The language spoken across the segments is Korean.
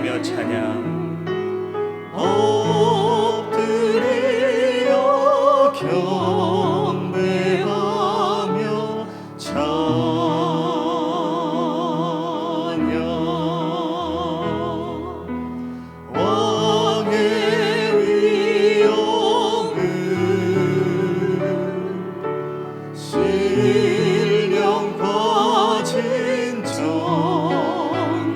경배하며 찬양. 엎드려 경배하며 찬양. 왕의 위엄을 신령 가진 정한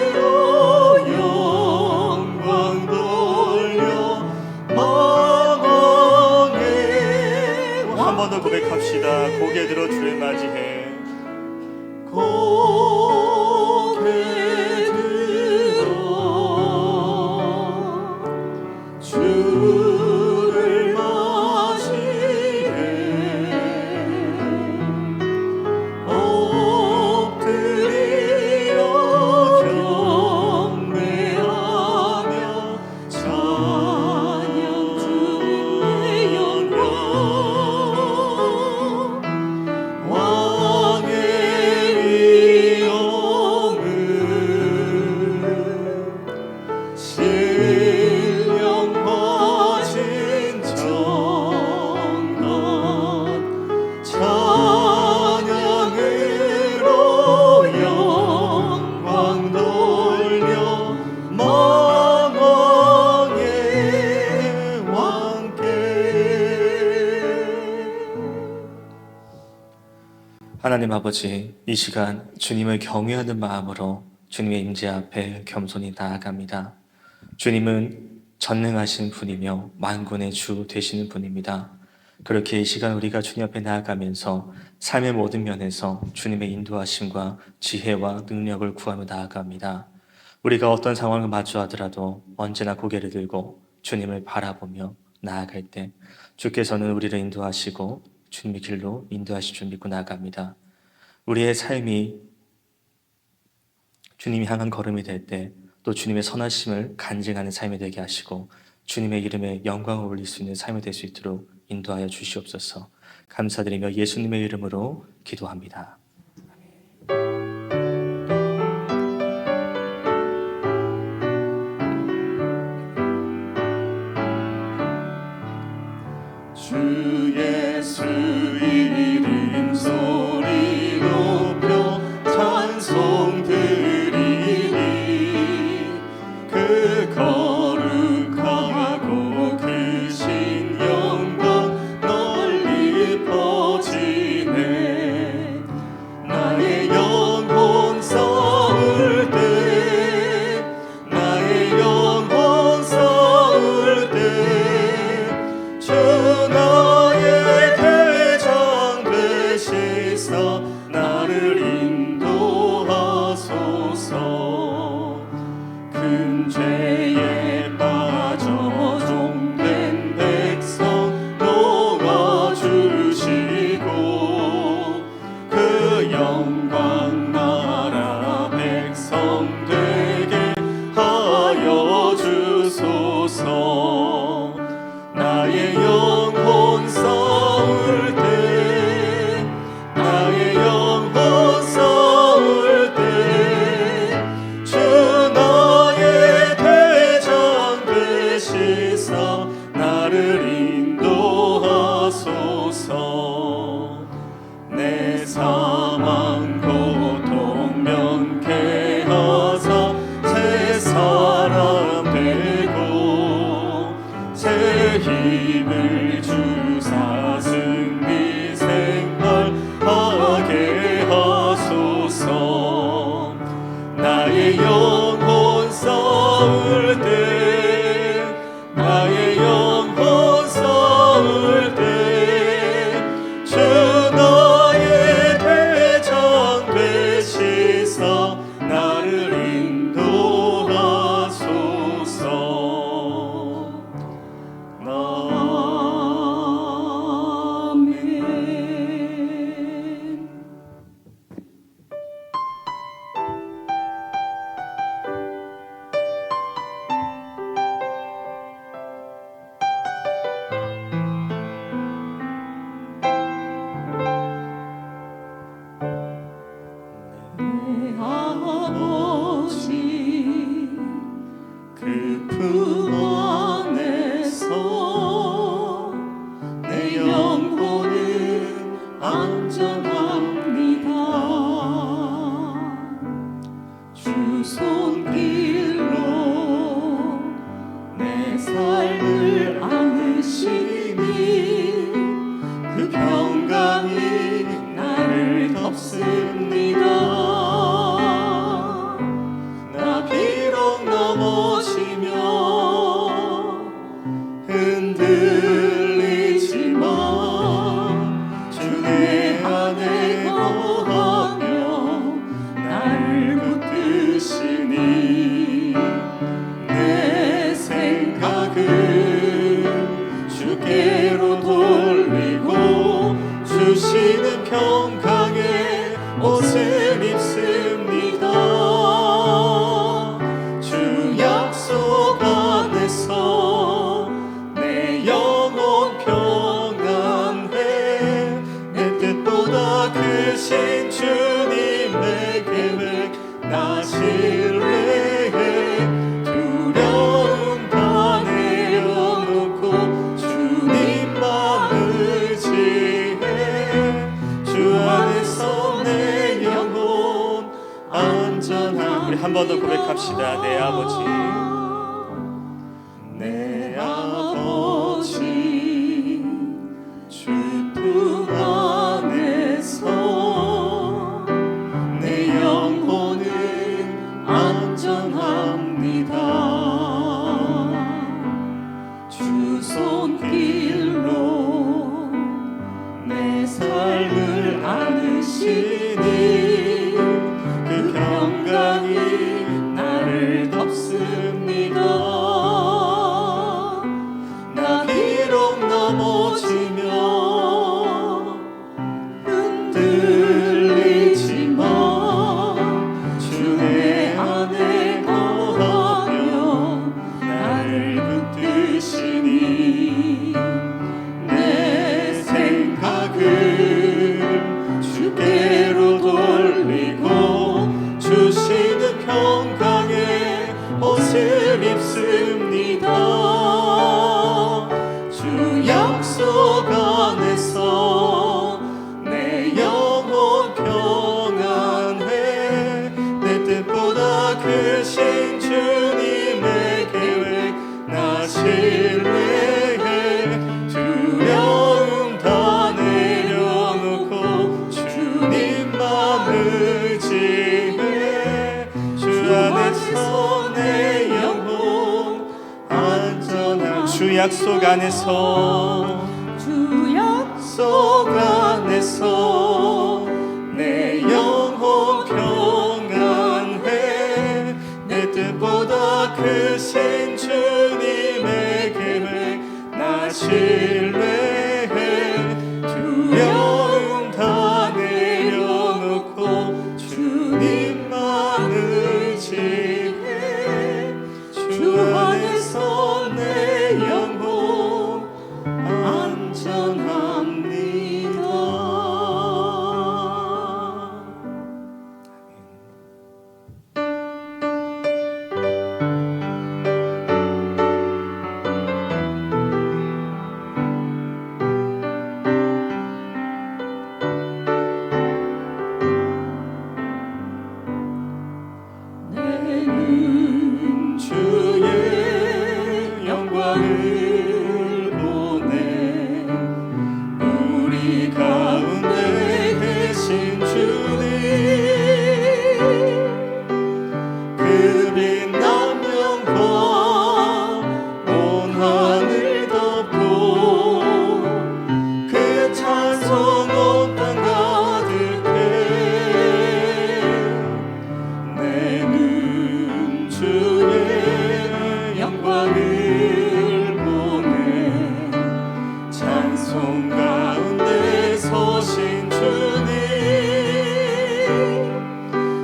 찬양으로 영광 돌려 만왕의 한 번 더 고백합시다. 고개 들어 주를 맞이해. 고개 들어 주를 맞이해 엎드려 경배하며 찬양 주의 영광 왕의 위엄을 신령 가진 정한 찬양으로 영광 돌려 만왕의 왕께. 하나님 아버지, 이 시간 주님을 경외하는 마음으로 주님의 임재 앞에 겸손히 나아갑니다. 주님은 전능하신 분이며 만군의 주 되시는 분입니다. 그렇게 이 시간 우리가 주님 앞에 나아가면서 삶의 모든 면에서 주님의 인도하심과 지혜와 능력을 구하며 나아갑니다. 우리가 어떤 상황을 마주하더라도 언제나 고개를 들고 주님을 바라보며 나아갈 때 주께서는 우리를 인도하시고 주님의 길로 인도하실 줄 믿고 나아갑니다. 우리의 삶이 주님이 향한 걸음이 될 때 또 주님의 선하심을 간증하는 삶이 되게 하시고 주님의 이름에 영광을 올릴 수 있는 삶이 될 수 있도록 인도하여 주시옵소서. 감사드리며 예수님의 이름으로 기도합니다. 주 예수 이름 소리 높여 찬송 드리니 그 거룩하고 크신 영광 널리 퍼지네. 나의 영혼 싸울 때 나의 영혼 싸울 때 주 나의 대장 되시사 나를 인도하소서. 큰 죄에 빠져 종된 백성 놓아주시고 그 영광 나라 백성 되게 하여 주소서. 나의 영혼 싸울 때 나의 영혼 싸울 때 주 나의 대장 되시사 나를 인도하소서. 내 사망 고통 면케 하사 새 사람 되고 새 힘을 주사 승리 생활하게 하소서. 나의 영혼 싸울 때 나의 영혼 싸울 때 주 나의 대장 되시사 나를 인도하소서. 나 넘어지며 흔들리지만 주 내 안에 거하며 나를 붙드시니 내 생각을 주께로 돌리고 주시는 평강의 옷을 입습니다. 주 약속 안에서 내 영혼 평안해 내 뜻보다 크신 주님의 계획 나 신뢰해 두려움 다 내려놓고 주님만 의지해 주 안에서 내 영혼 안전함. 우리 한 번 더 고백합시다. 내 아버지, 내 아버지 주 품 안에서 내 영혼은 안전합니다. 주 손길로 내 삶을 안으시니 그 평강이 나를 덮습니다. 나 비록 넘어지며 흔들리지만 주 내 안에 거하며 나를 붙드시니 내 생각을 주께로 돌리고 주시는 평강의 옷을 입습니다. 주 약속 안에서 내 영혼 평안해 내 뜻보다 크신 주님의 계획 나 신뢰해 두려움 다 내려놓고 주님만 의지해 주 안에서 내 영혼 안전함. 주 약속 안에서 주 약속 안에서 내 영혼 평안해 내 뜻보다 크신 주님의 계획 나 신뢰해 두려움 다 내려놓고 주님만 의지해 주 안에서 내 영혼 안전합니다. 내는 주의 영광을 보네 우리 가운데 계신 주님 그 빛난 영광 온 하늘 덮고 그 찬송 온 땅 가득해 내는 주의 영광을 보네 찬송 가운데 서신 주님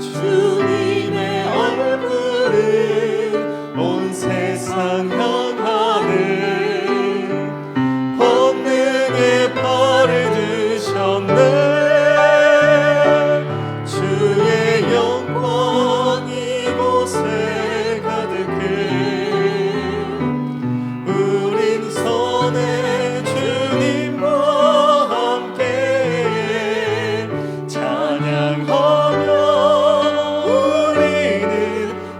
주님의 얼굴은 온 세상 향하네 권능의 발을 드셨네 주의 영광 이곳에 가득해 우린 선의 주님과 함께 찬양하며 우리는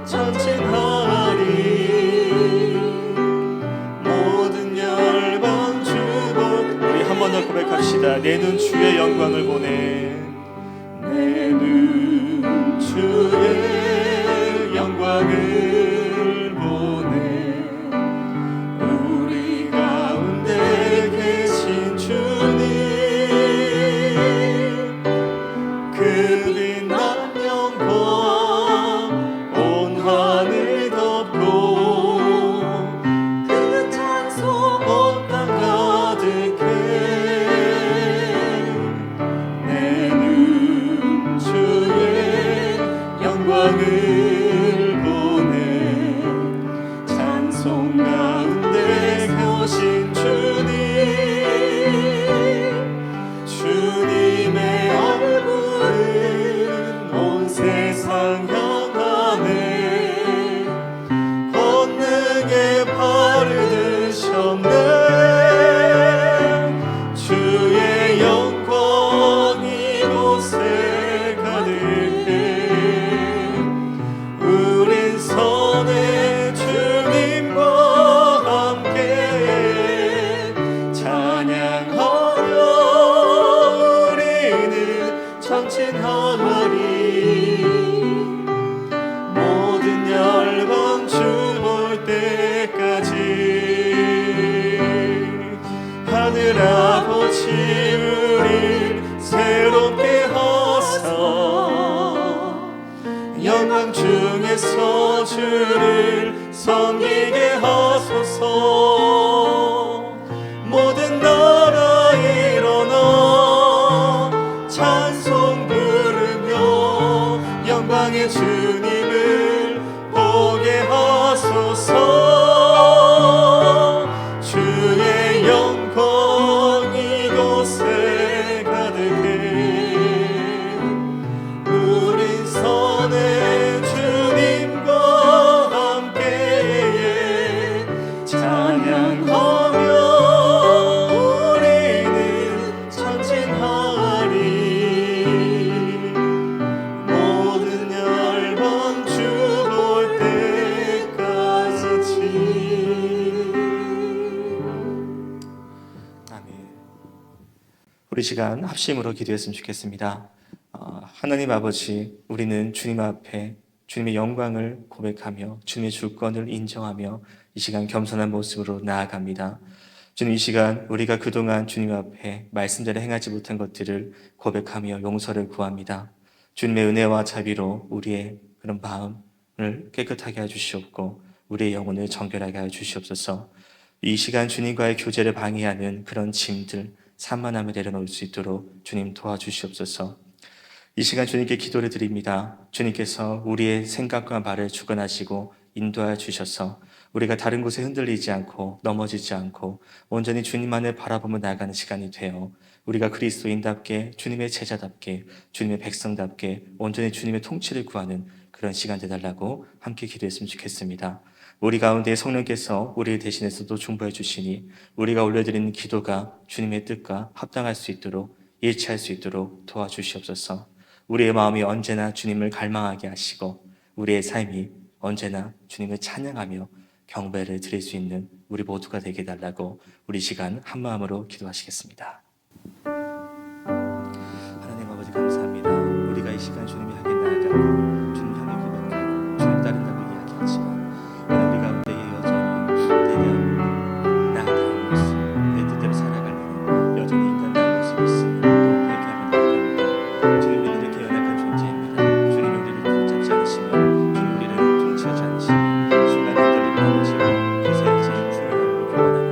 전진하리 주를 섬기게 하소서. 모든 나라 일어나 찬송 부르며 영광의 주님을 보게 하소서. 주의 영광 이곳에 가득해 우린 선의 주님과 함께 찬양하며 우리는 전진하리. 모든 열방 주 볼 때까지. 아멘. 우리 시간 합심으로 기도했으면 좋겠습니다. 하나님 아버지, 우리는 주님 앞에 주님의 영광을 고백하며 주님의 주권을 인정하며 이 시간 겸손한 모습으로 나아갑니다. 주님, 이 시간 우리가 그동안 주님 앞에 말씀대로 행하지 못한 것들을 고백하며 용서를 구합니다. 주님의 은혜와 자비로 우리의 그런 마음을 깨끗하게 해주시옵고 우리의 영혼을 정결하게 해주시옵소서. 이 시간 주님과의 교제를 방해하는 그런 짐들 산만함을 내려놓을 수 있도록 주님 도와주시옵소서. 이 시간 주님께 기도를 드립니다. 주님께서 우리의 생각과 말을 주관하시고 인도하여 주셔서 우리가 다른 곳에 흔들리지 않고 넘어지지 않고 온전히 주님만을 바라보며 나가는 시간이 되어 우리가 그리스도인답게 주님의 제자답게 주님의 백성답게 온전히 주님의 통치를 구하는 그런 시간 되달라고 함께 기도했으면 좋겠습니다. 우리 가운데 성령께서 우리를 대신해서도 중보해 주시니 우리가 올려드리는 기도가 주님의 뜻과 합당할 수 있도록 일치할 수 있도록 도와주시옵소서. 우리의 마음이 언제나 주님을 갈망하게 하시고 우리의 삶이 언제나 주님을 찬양하며 경배를 드릴 수 있는 우리 모두가 되게 해달라고 우리 시간 한 마음으로 기도하시겠습니다. 하나님 아버지 감사합니다. 우리가 이 시간 주님이 향해 나아가고 주님 향해 고백하고 주님 따른다고 이야기하지만 오늘 우리 가운데에 여전히 대대한 나아가는 모습, 내 뜻대로 살아가려는 여전히 인간다운 모습이 있으니 또 회개하며 나아갑니다. 주님은 이렇게 연약한 존재입니다. 주님이 우리를 붙잡지 않으시면 주님 우리를 통치하지 않으시면 순간 흔들림을 안으시고 그새 이제 주님을 교환하는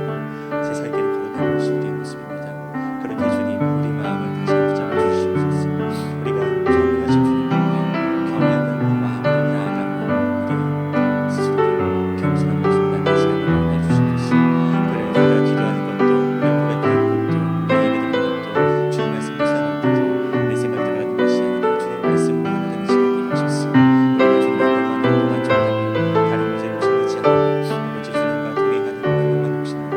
새 살기를 걸어가는 것이 우리의 모습입니다. 그렇게 주님 우리 마음을 다시 붙잡아 주시옵소서. 우리가 전능하신 주님 앞에 경외하는 마음으로 나아가는 우리 스스로를 겸손한 모습을 나타내는 시간을 해주시옵소서. 그래 우리가 기도하는 것도 우리가 고백하는 것도 우리가 예배드리는 것도 주님 말씀 묵상할 때도 내 생각대로 하는 것이 아니라 주님 말씀으로 하는 시간이 되셨으니 우리가 주님 영광하는 것만 만족하며 다른 것에 욕심내지 않고 오직 주님과 동행하는 것만 욕심하며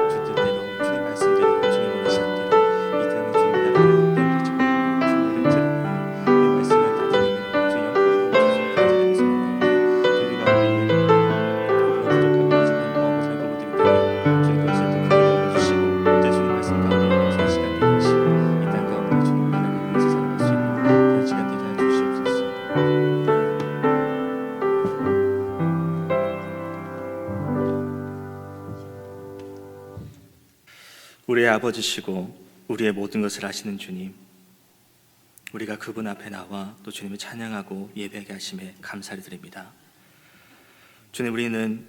주 뜻대로 주님 말씀대로 주님 원하시는 대로 이 땅의 주님 나라를 내어드리고 주님을 드리며 내 말씀을 다 드리며 주 영광으로 주시는 감사를 드리며 우리가 우리는 부족하고 하지만 마음을 살고 드린다면 주님 그것을 또 크게 여겨주시고 또 주님 말씀 가운데 용서의 시간 되게 하시고 이 땅 가운데 주님 나라를 위해서 살아갈 수 있는 그런 시간 되게 해주시옵소서. 우리의 아버지시고 우리의 모든 것을 아시는 주님, 우리가 그분 앞에 나와 또 주님을 찬양하고 예배하게 하심에 감사를 드립니다. 주님, 우리는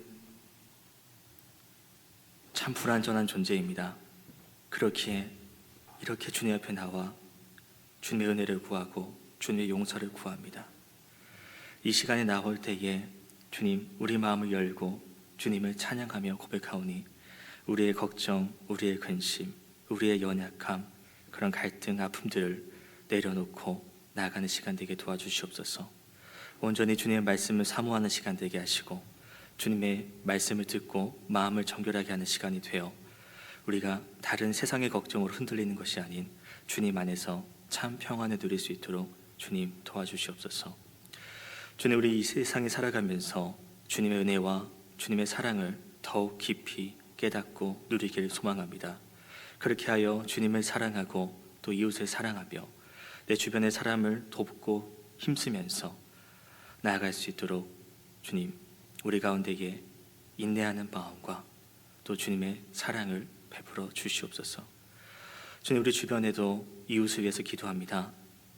참 불완전한 존재입니다. 그렇기에 이렇게 주님 앞에 나와 주님의 은혜를 구하고 주님의 용서를 구합니다. 이 시간에 나올 때에 주님, 우리 마음을 열고 주님을 찬양하며 고백하오니 우리의 걱정, 우리의 근심, 우리의 연약함, 그런 갈등, 아픔들을 내려놓고 나아가는 시간 되게 도와주시옵소서. 온전히 주님의 말씀을 사모하는 시간 되게 하시고 주님의 말씀을 듣고 마음을 정결하게 하는 시간이 되어 우리가 다른 세상의 걱정으로 흔들리는 것이 아닌 주님 안에서 참 평안을 누릴 수 있도록 주님 도와주시옵소서. 주님, 우리 이 세상에 살아가면서 주님의 은혜와 주님의 사랑을 더욱 깊이 깨닫고 누리기를 소망합니다. 그렇게 하여 주님을 사랑하고 또 이웃을 사랑하며 내 주변의 사람을 돕고 힘쓰면서 나아갈 수 있도록 주님, 우리 가운데에 인내하는 마음과 또 주님의 사랑을 베풀어 주시옵소서. 주님, 우리 주변에도 이웃을 위해서 기도합니다.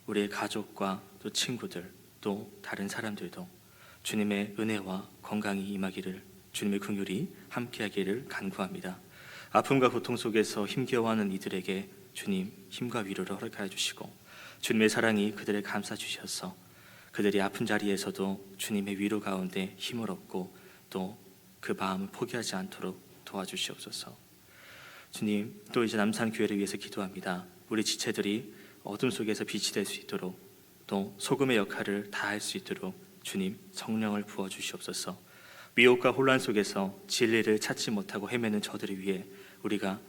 우리의 가족과 또 친구들 또 다른 사람들도 주님의 은혜와 건강이 임하기를, 주님의 긍휼이 함께하기를 간구합니다. 아픔과 고통 속에서 힘겨워하는 이들에게 주님 힘과 위로를 허락하여 주시고, 주님의 사랑이 그들을 감싸 주셔서 그들이 아픈 자리에서도 주님의 위로 가운데 힘을 얻고 또 그 마음을 포기하지 않도록 도와주시옵소서. 주님, 또 이제 남산교회를 위해서 기도합니다. 우리 지체들이 어둠 속에서 빛이 될 수 있도록, 또 소금의 역할을 다할 수 있도록 주님 성령을 부어주시옵소서. 미혹과 혼란 속에서 진리를 찾지 못하고 헤매는 저들을 위해 우리가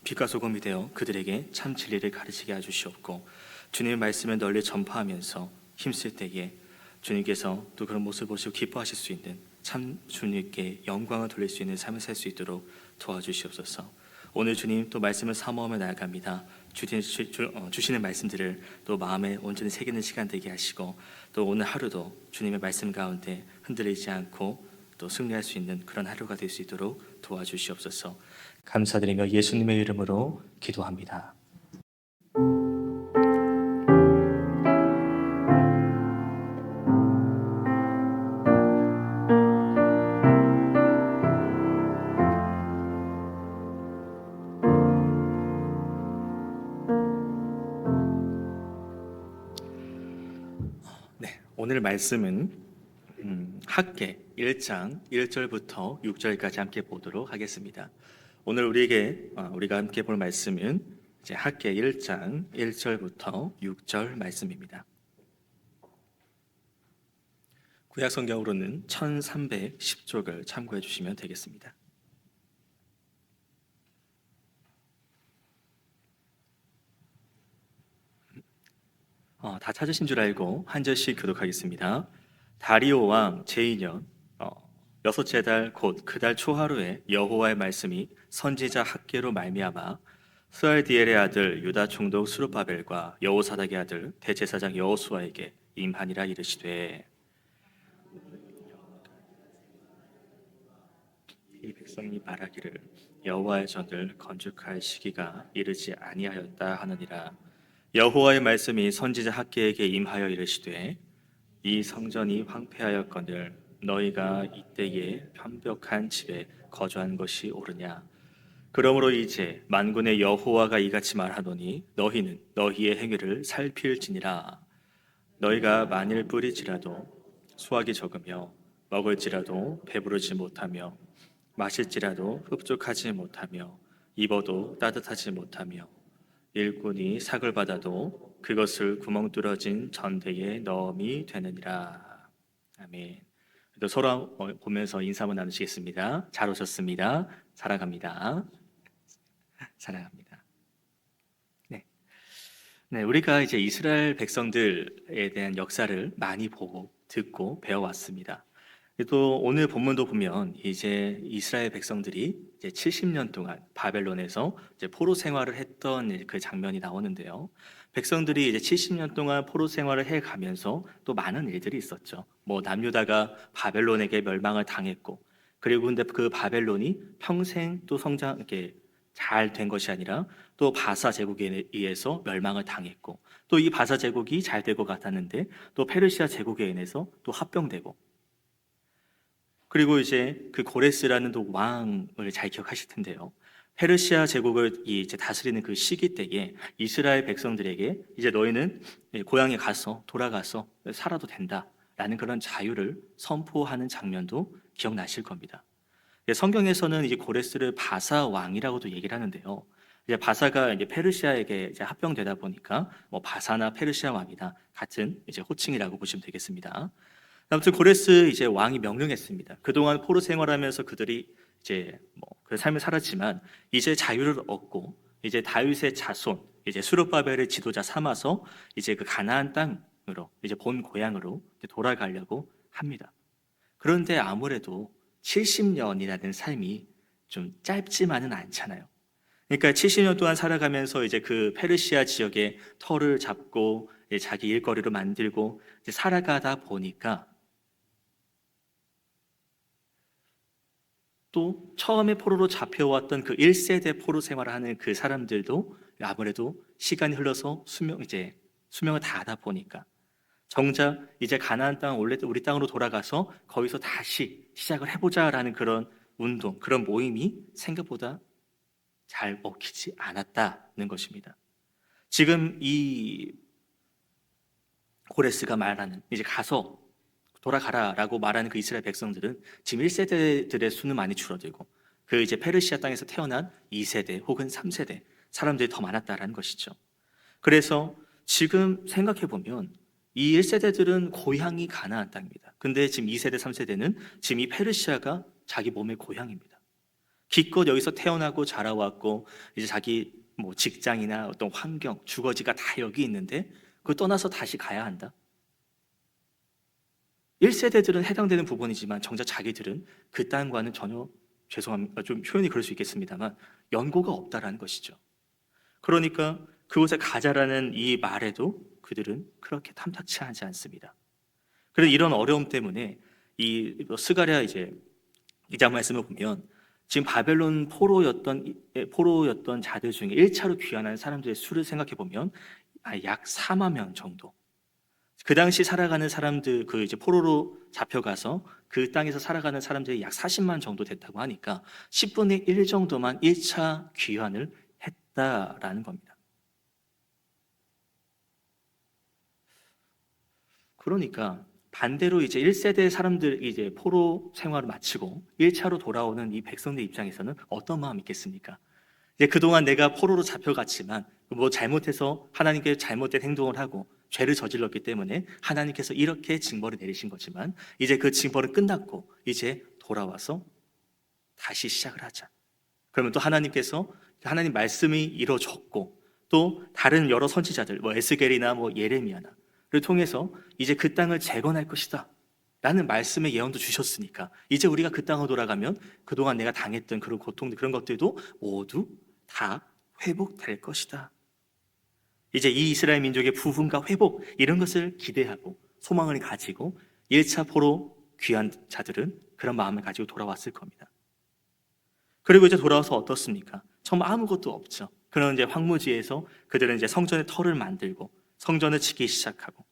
빛과 소금이 되어 그들에게 참 진리를 가르치게 해주시옵고, 주님의 말씀을 널리 전파하면서 힘쓸 때에 주님께서 또 그런 모습을 보시고 기뻐하실 수 있는, 참 주님께 영광을 돌릴 수 있는 삶을 살 수 있도록 도와주시옵소서. 오늘 주님 또 말씀을 사모하며 나아갑니다. 주시는 말씀들을 또 마음에 온전히 새기는 시간 되게 하시고, 또 오늘 하루도 주님의 말씀 가운데 흔들리지 않고 또 승리할 수 있는 그런 하루가 될 수 있도록 도와주시옵소서. 감사드리며 예수님의 이름으로 기도합니다. 네, 오늘 말씀은 학개 1장 1절부터 6절까지 함께 보도록 하겠습니다. 오늘 우리가 함께 볼 말씀은 이제 학개 1장 1절부터 6절 말씀입니다. 구약 성경으로는 1310쪽을 참고해 주시면 되겠습니다. 다 찾으신 줄 알고 한 절씩 교독하겠습니다. 다리오 왕 제2년 여섯째 달 곧 그 달 초하루에 여호와의 말씀이 선지자 학개로 말미암아 스알디엘의 아들 유다 총독 스룹바벨과 여호사닥의 아들 대제사장 여호수아에게 임하니라. 이르시되, 이 백성이 말하기를 여호와의 전을 건축할 시기가 이르지 아니하였다 하느니라. 여호와의 말씀이 선지자 학개에게 임하여 이르시되, 이 성전이 황폐하였거늘 너희가 이때에 편벽한 집에 거주한 것이 옳으냐. 그러므로 이제 만군의 여호와가 이같이 말하노니 너희는 너희의 행위를 살필지니라. 너희가 만일 뿌리지라도 수확이 적으며, 먹을지라도 배부르지 못하며, 마실지라도 흡족하지 못하며, 입어도 따뜻하지 못하며, 일꾼이 삭을 받아도 그것을 구멍 뚫어진 전대에 넣음이 되느니라. 아멘. 또 서로 보면서 인사 한번 나누시겠습니다. 잘 오셨습니다. 사랑합니다. 사랑합니다. 네, 우리가 이제 이스라엘 백성들에 대한 역사를 많이 보고 듣고 배워왔습니다. 또 오늘 본문도 보면 이제 이스라엘 백성들이 이제 70년 동안 바벨론에서 이제 포로 생활을 했던 그 장면이 나오는데요. 백성들이 이제 70년 동안 포로 생활을 해 가면서 또 많은 일들이 있었죠. 뭐 남유다가 바벨론에게 멸망을 당했고, 그리고 근데 그 바벨론이 평생 또 이렇게 잘 된 것이 아니라 또 바사 제국에 의해서 멸망을 당했고, 또 이 바사 제국이 잘 될 것 같았는데 또 페르시아 제국에 의해서 또 합병되고, 그리고 이제 그 고레스라는 또 왕을 잘 기억하실 텐데요. 페르시아 제국을 이제 다스리는 그 시기 때에 이스라엘 백성들에게 이제 너희는 고향에 가서 돌아가서 살아도 된다라는 그런 자유를 선포하는 장면도 기억나실 겁니다. 성경에서는 이제 고레스를 바사 왕이라고도 얘기를 하는데요. 이제 바사가 이제 페르시아에게 이제 합병되다 보니까 뭐 바사나 페르시아 왕이다 같은 이제 호칭이라고 보시면 되겠습니다. 아무튼 고레스 이제 왕이 명령했습니다. 그동안 포로 생활하면서 그들이 이제 뭐 그 삶을 살았지만 이제 자유를 얻고 이제 다윗의 자손 이제 스룹바벨을 지도자 삼아서 이제 그 가나안 땅으로 이제 본 고향으로 이제 돌아가려고 합니다. 그런데 아무래도 70년이라는 삶이 좀 짧지만은 않잖아요. 그러니까 70년 동안 살아가면서 이제 그 페르시아 지역에 터를 잡고 이제 자기 일거리로 만들고 이제 살아가다 보니까 또 처음에 포로로 잡혀왔던 그 1세대 포로 생활을 하는 그 사람들도 아무래도 시간이 흘러서 수명을 다 하다 보니까 정작 이제 가나안 땅 원래 우리 땅으로 돌아가서 거기서 다시 시작을 해보자라는 그런 운동, 그런 모임이 생각보다 잘 먹히지 않았다는 것입니다. 지금 이 고레스가 말하는 이제 가서 돌아가라라고 말하는 그 이스라엘 백성들은 지금 1세대들의 수는 많이 줄어들고 그 이제 페르시아 땅에서 태어난 2세대 혹은 3세대 사람들이 더 많았다라는 것이죠. 그래서 지금 생각해 보면 이 1세대들은 고향이 가나안 땅입니다. 근데 지금 2세대, 3세대는 지금 이 페르시아가 자기 몸의 고향입니다. 기껏 여기서 태어나고 자라왔고 이제 자기 뭐 직장이나 어떤 환경, 주거지가 다 여기 있는데 그걸 떠나서 다시 가야 한다. 1세대들은 해당되는 부분이지만 정작 자기들은 그 땅과는 전혀 죄송합니다. 좀 표현이 그럴 수 있겠습니다만 연고가 없다라는 것이죠. 그러니까 그곳에 가자라는 이 말에도 그들은 그렇게 탐탁치 하지 않습니다. 그래서 이런 어려움 때문에 이 스가랴 이제 2장 말씀을 보면 지금 바벨론 포로였던 자들 중에 1차로 귀환한 사람들의 수를 생각해 보면 약 4만 명 정도. 그 당시 살아가는 사람들 그 이제 포로로 잡혀가서 그 땅에서 살아가는 사람들이 약 40만 정도 됐다고 하니까 10분의 1 정도만 1차 귀환을 했다라는 겁니다. 그러니까 반대로 이제 1세대 사람들 이제 포로 생활을 마치고 1차로 돌아오는 이 백성들 입장에서는 어떤 마음이 있겠습니까? 이제 그동안 내가 포로로 잡혀갔지만 뭐 잘못해서 하나님께 잘못된 행동을 하고 죄를 저질렀기 때문에 하나님께서 이렇게 징벌을 내리신 거지만 이제 그 징벌은 끝났고 이제 돌아와서 다시 시작을 하자. 그러면 또 하나님께서 하나님 말씀이 이루어졌고 또 다른 여러 선지자들 뭐 에스겔이나 뭐 예레미야나를 통해서 이제 그 땅을 재건할 것이다 라는 말씀의 예언도 주셨으니까 이제 우리가 그 땅으로 돌아가면 그동안 내가 당했던 그런 고통들 그런 것들도 모두 다 회복될 것이다. 이제 이 이스라엘 민족의 부흥과 회복 이런 것을 기대하고 소망을 가지고 1차 포로 귀한 자들은 그런 마음을 가지고 돌아왔을 겁니다. 그리고 이제 돌아와서 어떻습니까? 정말 아무것도 없죠. 그런 이제 황무지에서 그들은 이제 성전의 터를 만들고 성전을 짓기 시작하고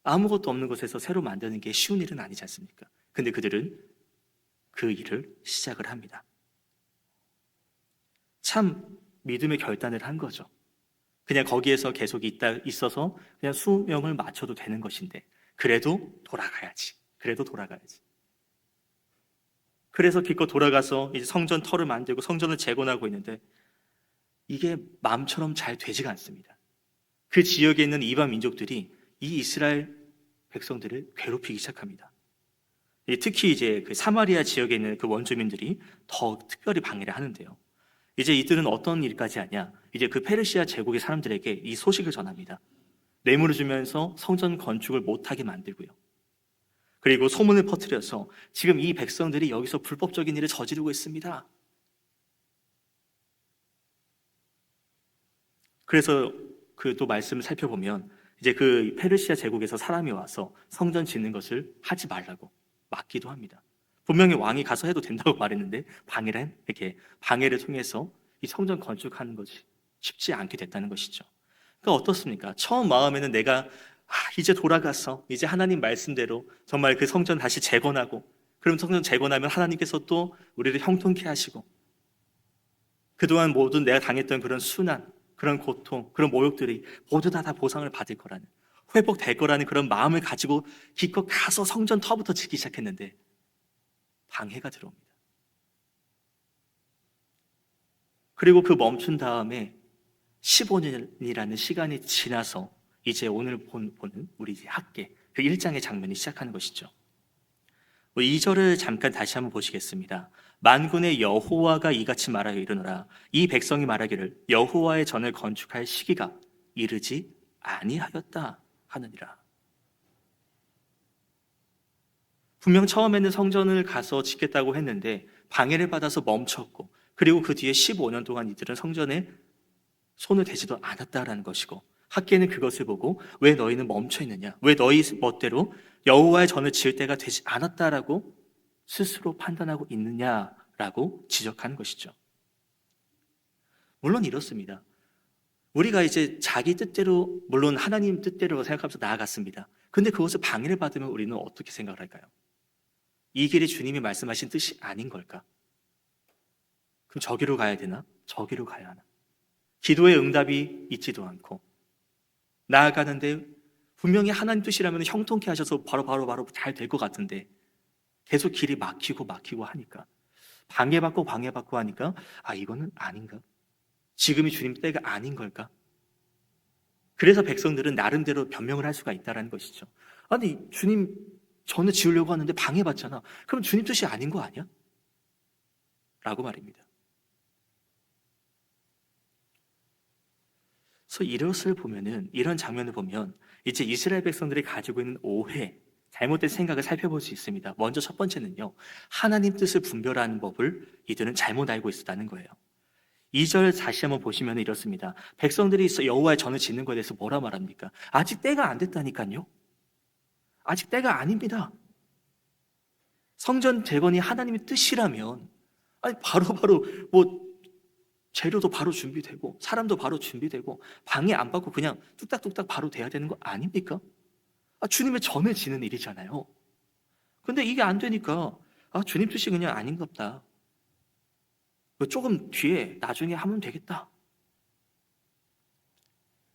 아무것도 없는 곳에서 새로 만드는 게 쉬운 일은 아니지 않습니까? 근데 그들은 그 일을 시작을 합니다. 참 믿음의 결단을 한 거죠. 그냥 거기에서 계속 있어서 그냥 수명을 맞춰도 되는 것인데 그래도 돌아가야지. 그래도 돌아가야지. 그래서 기껏 돌아가서 이제 성전 터를 만들고 성전을 재건하고 있는데 이게 마음처럼 잘 되지가 않습니다. 그 지역에 있는 이방 민족들이 이 이스라엘 백성들을 괴롭히기 시작합니다. 특히 이제 그 사마리아 지역에 있는 그 원주민들이 더 특별히 방해를 하는데요. 이제 이들은 어떤 일까지 하냐? 이제 그 페르시아 제국의 사람들에게 이 소식을 전합니다. 뇌물을 주면서 성전 건축을 못하게 만들고요. 그리고 소문을 퍼뜨려서 지금 이 백성들이 여기서 불법적인 일을 저지르고 있습니다. 그래서 그 또 말씀을 살펴보면 이제 그 페르시아 제국에서 사람이 와서 성전 짓는 것을 하지 말라고 막기도 합니다. 분명히 왕이 가서 해도 된다고 말했는데 방해를 통해서 이 성전 건축하는 것이 쉽지 않게 됐다는 것이죠. 그러니까 어떻습니까? 처음 마음에는 내가 이제 돌아가서 이제 하나님 말씀대로 정말 그 성전 다시 재건하고 그럼 성전 재건하면 하나님께서 또 우리를 형통케 하시고 그동안 모든 내가 당했던 그런 순환, 그런 고통, 그런 모욕들이 모두 다 보상을 받을 거라는 회복될 거라는 그런 마음을 가지고 기껏 가서 성전 터부터 짓기 시작했는데 방해가 들어옵니다. 그리고 그 멈춘 다음에 15년이라는 시간이 지나서 이제 오늘 보는 우리 학계 그 1장의 장면이 시작하는 것이죠. 2절을 잠깐 다시 한번 보시겠습니다. 만군의 여호와가 이같이 말하여 이르노라 이 백성이 말하기를 여호와의 전을 건축할 시기가 이르지 아니하였다 하느니라. 분명 처음에는 성전을 가서 짓겠다고 했는데 방해를 받아서 멈췄고 그리고 그 뒤에 15년 동안 이들은 성전에 손을 대지도 않았다라는 것이고 학계는 그것을 보고 왜 너희는 멈춰 있느냐? 왜 너희 멋대로 여호와의 전을 지을 때가 되지 않았다라고 스스로 판단하고 있느냐라고 지적하는 것이죠. 물론 이렇습니다. 우리가 이제 자기 뜻대로 물론 하나님 뜻대로 생각하면서 나아갔습니다. 근데 그것을 방해를 받으면 우리는 어떻게 생각을 할까요? 이 길이 주님이 말씀하신 뜻이 아닌 걸까? 그럼 저기로 가야 되나? 저기로 가야 하나? 기도의 응답이 있지도 않고 나아가는데 분명히 하나님 뜻이라면 형통케 하셔서 바로 잘 될 것 같은데 계속 길이 막히고 하니까 방해받고 하니까 이거는 아닌가? 지금이 주님 때가 아닌 걸까? 그래서 백성들은 나름대로 변명을 할 수가 있다는 것이죠. 아니 주님 전에 지으려고 하는데 방해받잖아. 그럼 주님 뜻이 아닌 거 아니야? 라고 말입니다. 그래서 이것을 보면은 이런 장면을 보면 이제 이스라엘 백성들이 가지고 있는 오해, 잘못된 생각을 살펴볼 수 있습니다. 먼저 첫 번째는요, 하나님 뜻을 분별하는 법을 이들은 잘못 알고 있었다는 거예요. 2절 다시 한번 보시면 이렇습니다. 백성들이 여호와의 전을 짓는 것에 대해서 뭐라 말합니까? 아직 때가 안 됐다니까요. 아직 때가 아닙니다. 성전 재건이 하나님의 뜻이라면 바로 뭐 재료도 바로 준비되고 사람도 바로 준비되고 방해 안 받고 그냥 뚝딱뚝딱 바로 돼야 되는 거 아닙니까? 주님의 전을 지는 일이잖아요. 근데 이게 안 되니까 주님 뜻이 그냥 아닌갑다. 조금 뒤에 나중에 하면 되겠다.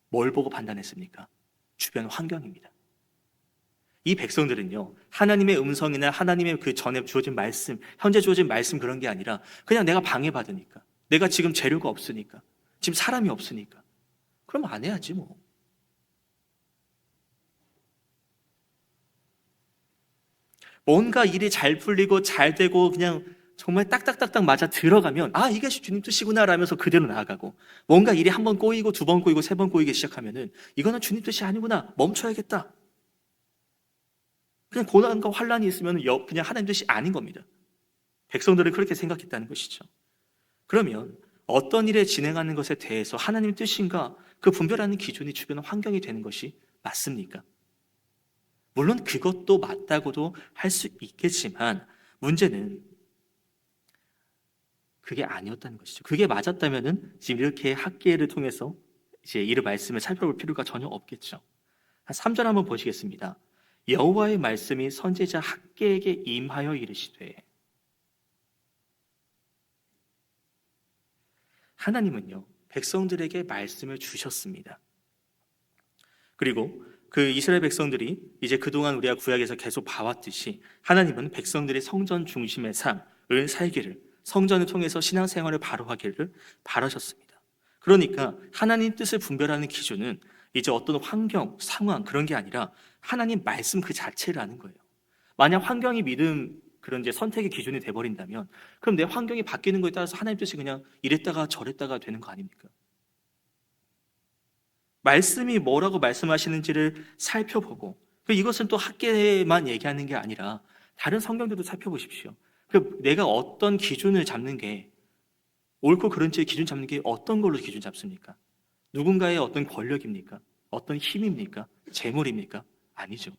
뭘 보고 판단했습니까? 주변 환경입니다. 이 백성들은요, 하나님의 음성이나 하나님의 그 전에 주어진 말씀, 현재 주어진 말씀 그런 게 아니라 그냥 내가 방해받으니까, 내가 지금 재료가 없으니까, 지금 사람이 없으니까 그럼 안 해야지 뭐. 뭔가 일이 잘 풀리고 잘 되고 그냥 정말 딱딱딱딱 맞아 들어가면 이게 주님 뜻이구나 라면서 그대로 나아가고, 뭔가 일이 한 번 꼬이고 두 번 꼬이고 세 번 꼬이기 시작하면은 이거는 주님 뜻이 아니구나, 멈춰야겠다. 그냥 고난과 환란이 있으면 그냥 하나님 뜻이 아닌 겁니다. 백성들은 그렇게 생각했다는 것이죠. 그러면 어떤 일에 진행하는 것에 대해서 하나님 뜻인가 그 분별하는 기준이 주변 환경이 되는 것이 맞습니까? 물론 그것도 맞다고도 할 수 있겠지만 문제는 그게 아니었다는 것이죠. 그게 맞았다면은 지금 이렇게 학계를 통해서 이제 이 말씀을 살펴볼 필요가 전혀 없겠죠. 한 3절 한번 보시겠습니다. 여호와의 말씀이 선지자 학계에게 임하여 이르시되, 하나님은요 백성들에게 말씀을 주셨습니다. 그리고 그 이스라엘 백성들이 이제 그동안 우리가 구약에서 계속 봐왔듯이 하나님은 백성들의 성전 중심의 삶을 살기를, 성전을 통해서 신앙생활을 바로 하기를 바라셨습니다. 그러니까 하나님 뜻을 분별하는 기준은 이제 어떤 환경, 상황 그런 게 아니라 하나님 말씀 그 자체라는 거예요. 만약 환경이 믿음 그런 이제 선택의 기준이 돼버린다면 그럼 내 환경이 바뀌는 거에 따라서 하나님 뜻이 그냥 이랬다가 저랬다가 되는 거 아닙니까? 말씀이 뭐라고 말씀하시는지를 살펴보고, 이것은 또 학계만 얘기하는 게 아니라 다른 성경들도 살펴보십시오. 내가 어떤 기준을 잡는 게 옳고 그른지의 기준 잡는 게 어떤 걸로 기준 잡습니까? 누군가의 어떤 권력입니까? 어떤 힘입니까? 재물입니까? 아니죠.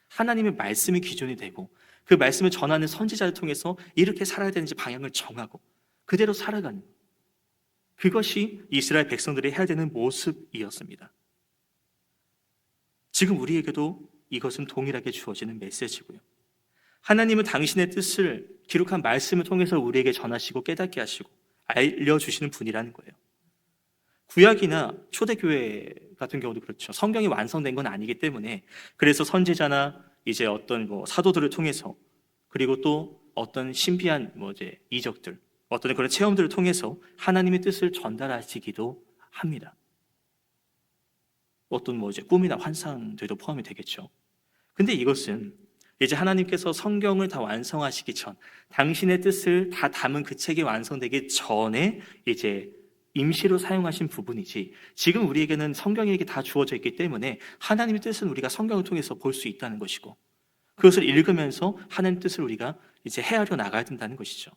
하나님의 말씀이 기준이 되고 그 말씀을 전하는 선지자를 통해서 이렇게 살아야 되는지 방향을 정하고 그대로 살아가는, 그것이 이스라엘 백성들이 해야 되는 모습이었습니다. 지금 우리에게도 이것은 동일하게 주어지는 메시지고요. 하나님은 당신의 뜻을 기록한 말씀을 통해서 우리에게 전하시고 깨닫게 하시고 알려주시는 분이라는 거예요. 구약이나 초대교회 같은 경우도 그렇죠. 성경이 완성된 건 아니기 때문에 그래서 선지자나 이제 어떤 사도들을 통해서, 그리고 또 어떤 신비한 이제 이적들, 어떤 그런 체험들을 통해서 하나님의 뜻을 전달하시기도 합니다. 어떤 이제 꿈이나 환상들도 포함이 되겠죠. 근데 이것은 이제 하나님께서 성경을 다 완성하시기 전, 당신의 뜻을 다 담은 그 책이 완성되기 전에 이제 임시로 사용하신 부분이지, 지금 우리에게는 성경에게 다 주어져 있기 때문에 하나님의 뜻은 우리가 성경을 통해서 볼 수 있다는 것이고, 그것을 읽으면서 하나님의 뜻을 우리가 이제 헤아려 나가야 된다는 것이죠.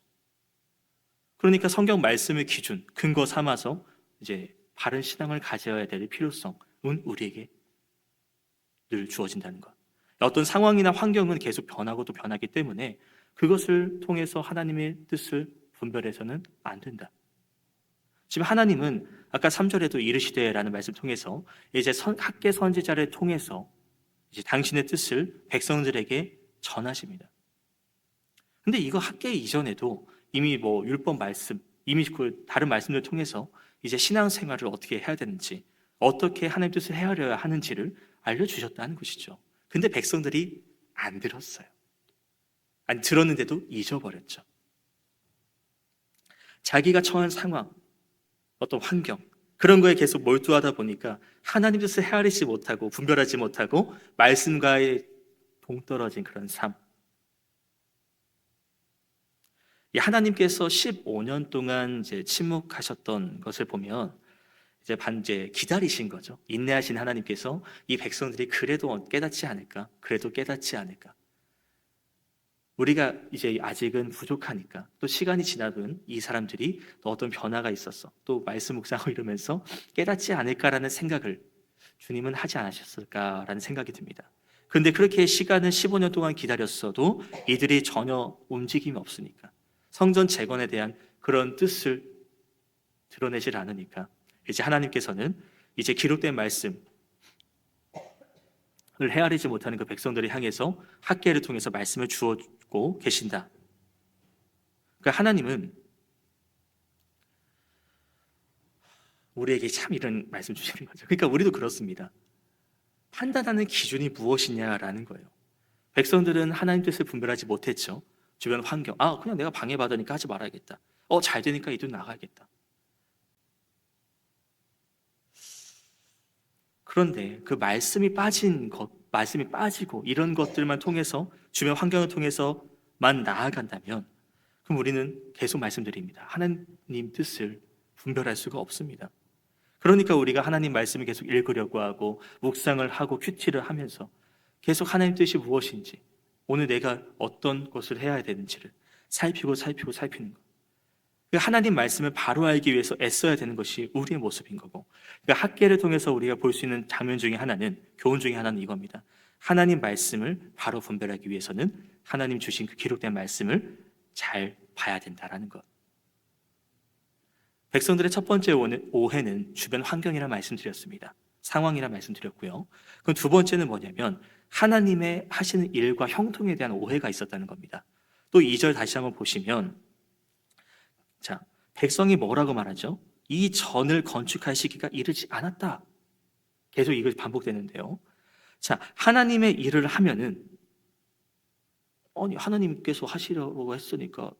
그러니까 성경 말씀의 기준, 근거 삼아서 이제 바른 신앙을 가져야 될 필요성은 우리에게 늘 주어진다는 것. 어떤 상황이나 환경은 계속 변하고 또 변하기 때문에 그것을 통해서 하나님의 뜻을 분별해서는 안 된다. 지금 하나님은 아까 3절에도 이르시되라는 말씀 통해서 이제 학계 선지자를 통해서 이제 당신의 뜻을 백성들에게 전하십니다. 근데 이거 학계 이전에도 이미 뭐 율법 말씀, 이미 그 다른 말씀을 통해서 이제 신앙생활을 어떻게 해야 되는지, 어떻게 하나님 뜻을 헤아려야 하는지를 알려주셨다는 것이죠. 근데 백성들이 안 들었어요. 아니, 들었는데도 잊어버렸죠. 자기가 처한 상황, 어떤 환경, 그런 거에 계속 몰두하다 보니까 하나님 뜻을 헤아리지 못하고 분별하지 못하고 말씀과의 동떨어진 그런 삶. 이 하나님께서 15년 동안 이제 침묵하셨던 것을 보면 이제 기다리신 거죠. 인내하신 하나님께서 이 백성들이 그래도 깨닫지 않을까? 그래도 깨닫지 않을까? 우리가 이제 아직은 부족하니까, 또 시간이 지나면 이 사람들이 또 어떤 변화가 있었어, 또 말씀 묵상하고 이러면서 깨닫지 않을까라는 생각을 주님은 하지 않으셨을까라는 생각이 듭니다. 그런데 그렇게 시간을 15년 동안 기다렸어도 이들이 전혀 움직임이 없으니까, 성전 재건에 대한 그런 뜻을 드러내질 않으니까 이제 하나님께서는 이제 기록된 말씀을 헤아리지 못하는 그 백성들을 향해서 학계를 통해서 말씀을 주고 계신다. 그러니까 하나님은 우리에게 참 이런 말씀 주시는 거죠. 그러니까 우리도 그렇습니다. 판단하는 기준이 무엇이냐라는 거예요. 백성들은 하나님 뜻을 분별하지 못했죠. 주변 환경, 그냥 내가 방해받으니까 하지 말아야겠다. 잘 되니까 이돈 나가야겠다. 그런데 그 말씀이 빠지고 이런 것들만 통해서, 주변 환경을 통해서만 나아간다면, 그럼 우리는 계속 말씀드립니다. 하나님 뜻을 분별할 수가 없습니다. 그러니까 우리가 하나님 말씀을 계속 읽으려고 하고 묵상을 하고 큐티를 하면서 계속 하나님 뜻이 무엇인지, 오늘 내가 어떤 것을 해야 되는지를 살피는 것. 하나님 말씀을 바로 알기 위해서 애써야 되는 것이 우리의 모습인 거고, 학계를 통해서 우리가 볼 수 있는 장면 중에 하나는, 교훈 중에 하나는 이겁니다. 하나님 말씀을 바로 분별하기 위해서는 하나님 주신 그 기록된 말씀을 잘 봐야 된다라는 것. 백성들의 첫 번째 오해는 주변 환경이라 말씀드렸습니다. 상황이라 말씀드렸고요. 그럼 두 번째는 뭐냐면 하나님의 하시는 일과 형통에 대한 오해가 있었다는 겁니다. 또 2절 다시 한번 보시면, 자, 백성이 뭐라고 말하죠? 이 전을 건축할 시기가 이르지 않았다. 계속 이것이 반복되는데요. 자, 하나님의 일을 하면은, 하나님께서 하시려고 했으니까